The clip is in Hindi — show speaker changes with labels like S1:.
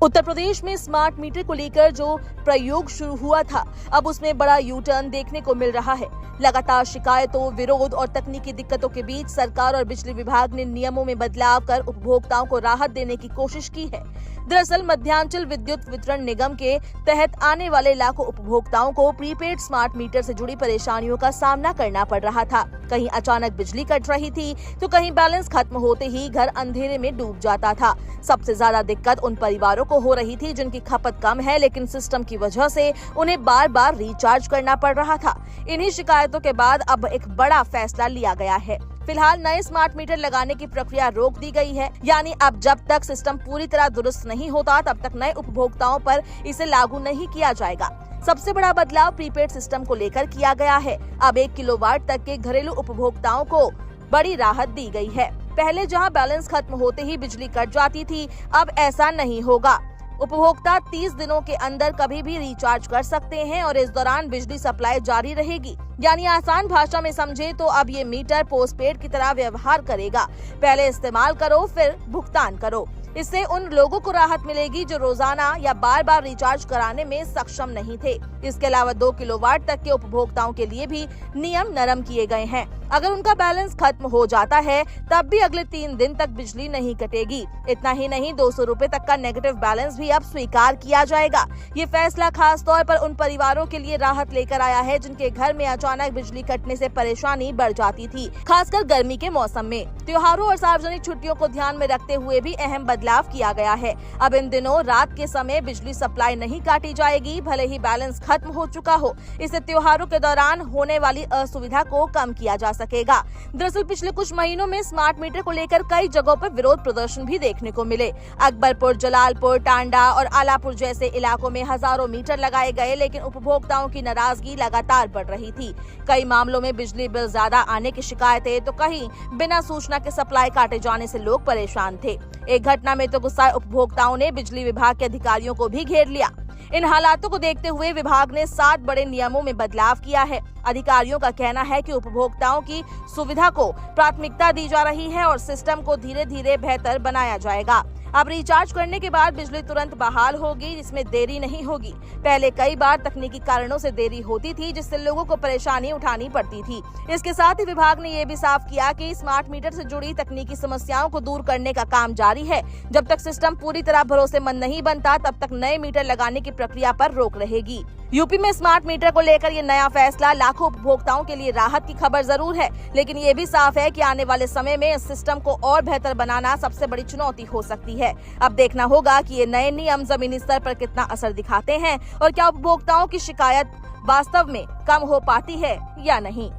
S1: उत्तर प्रदेश में स्मार्ट मीटर को लेकर जो प्रयोग शुरू हुआ था, अब उसमें बड़ा यू टर्न देखने को मिल रहा है। लगातार शिकायतों, विरोध और तकनीकी दिक्कतों के बीच सरकार और बिजली विभाग ने नियमों में बदलाव कर उपभोक्ताओं को राहत देने की कोशिश की है। दरअसल मध्यांचल विद्युत वितरण निगम के तहत आने वाले लाखों उपभोक्ताओं को प्रीपेड स्मार्ट मीटर से जुड़ी परेशानियों का सामना करना पड़ रहा था। कहीं अचानक बिजली कट रही थी, तो कहीं बैलेंस खत्म होते ही घर अंधेरे में डूब जाता था। सबसे ज्यादा दिक्कत उन परिवारों को हो रही थी जिनकी खपत कम है, लेकिन सिस्टम की वजह से उन्हें बार बार रिचार्ज करना पड़ रहा था। इन्हीं शिकायतों के बाद अब एक बड़ा फैसला लिया गया है। फिलहाल नए स्मार्ट मीटर लगाने की प्रक्रिया रोक दी गई है, यानी अब जब तक सिस्टम पूरी तरह दुरुस्त नहीं होता तब तक नए उपभोक्ताओं पर इसे लागू नहीं किया जाएगा। सबसे बड़ा बदलाव प्रीपेड सिस्टम को लेकर किया गया है। अब 1 किलोवाट तक के घरेलू उपभोक्ताओं को बड़ी राहत दी गई है। पहले जहां बैलेंस खत्म होते ही बिजली कट जाती थी, अब ऐसा नहीं होगा। उपभोक्ता 30 दिनों के अंदर कभी भी रिचार्ज कर सकते हैं और इस दौरान बिजली सप्लाई जारी रहेगी। यानी आसान भाषा में समझे तो अब ये मीटर पोस्टपेड की तरह व्यवहार करेगा। पहले इस्तेमाल करो, फिर भुगतान करो। इससे उन लोगों को राहत मिलेगी जो रोजाना या बार बार रिचार्ज कराने में सक्षम नहीं थे। इसके अलावा 2 किलोवाट तक के उपभोक्ताओं के लिए भी नियम नरम किए गए हैं। अगर उनका बैलेंस खत्म हो जाता है तब भी अगले 3 दिन तक बिजली नहीं कटेगी। इतना ही नहीं, 200 रुपए तक का नेगेटिव बैलेंस भी अब स्वीकार किया जाएगा। ये फैसला खास तौर पर उन परिवारों के लिए राहत लेकर आया है जिनके घर में अचानक बिजली कटने से परेशानी बढ़ जाती थी, खासकर गर्मी के मौसम में। त्योहारों और सार्वजनिक छुट्टियों को ध्यान में रखते हुए भी अहम बदलाव किया गया है। अब इन दिनों रात के समय बिजली सप्लाई नहीं काटी जाएगी, भले ही बैलेंस खत्म हो चुका हो। इससे त्योहारों के दौरान होने वाली असुविधा को कम किया जा सकेगा। दरअसल पिछले कुछ महीनों में स्मार्ट मीटर को लेकर कई जगहों पर विरोध प्रदर्शन भी देखने को मिले। अकबरपुर, जलालपुर, टांडा और आलापुर जैसे इलाकों में हजारों मीटर लगाए गए, लेकिन उपभोक्ताओं की नाराजगी लगातार बढ़ रही थी। कई मामलों में बिजली बिल ज्यादा आने की शिकायतें, तो कहीं बिना सूचना के सप्लाई काटे जाने से लोग परेशान थे। एक घटना में तो गुस्साए उपभोक्ताओं ने बिजली विभाग के अधिकारियों को भी घेर लिया। इन हालातों को देखते हुए विभाग ने 7 बड़े नियमों में बदलाव किया है। अधिकारियों का कहना है कि उपभोक्ताओं की सुविधा को प्राथमिकता दी जा रही है और सिस्टम को धीरे धीरे बेहतर बनाया जाएगा। अब रिचार्ज करने के बाद बिजली तुरंत बहाल होगी, जिसमें देरी नहीं होगी। पहले कई बार तकनीकी कारणों से देरी होती थी, जिससे लोगों को परेशानी उठानी पड़ती थी। इसके साथ ही विभाग ने ये भी साफ किया कि स्मार्ट मीटर से जुड़ी तकनीकी समस्याओं को दूर करने का काम जारी है। जब तक सिस्टम पूरी तरह भरोसेमंद नहीं बनता, तब तक नए मीटर लगाने की प्रक्रिया पर रोक रहेगी। यूपी में स्मार्ट मीटर को लेकर ये नया फैसला लाखों उपभोक्ताओं के लिए राहत की खबर जरूर है, लेकिन ये भी साफ है कि आने वाले समय में इस सिस्टम को और बेहतर बनाना सबसे बड़ी चुनौती हो सकती है। अब देखना होगा कि ये नए नियम जमीनी स्तर पर कितना असर दिखाते हैं और क्या उपभोक्ताओं की शिकायत वास्तव में कम हो पाती है या नहीं।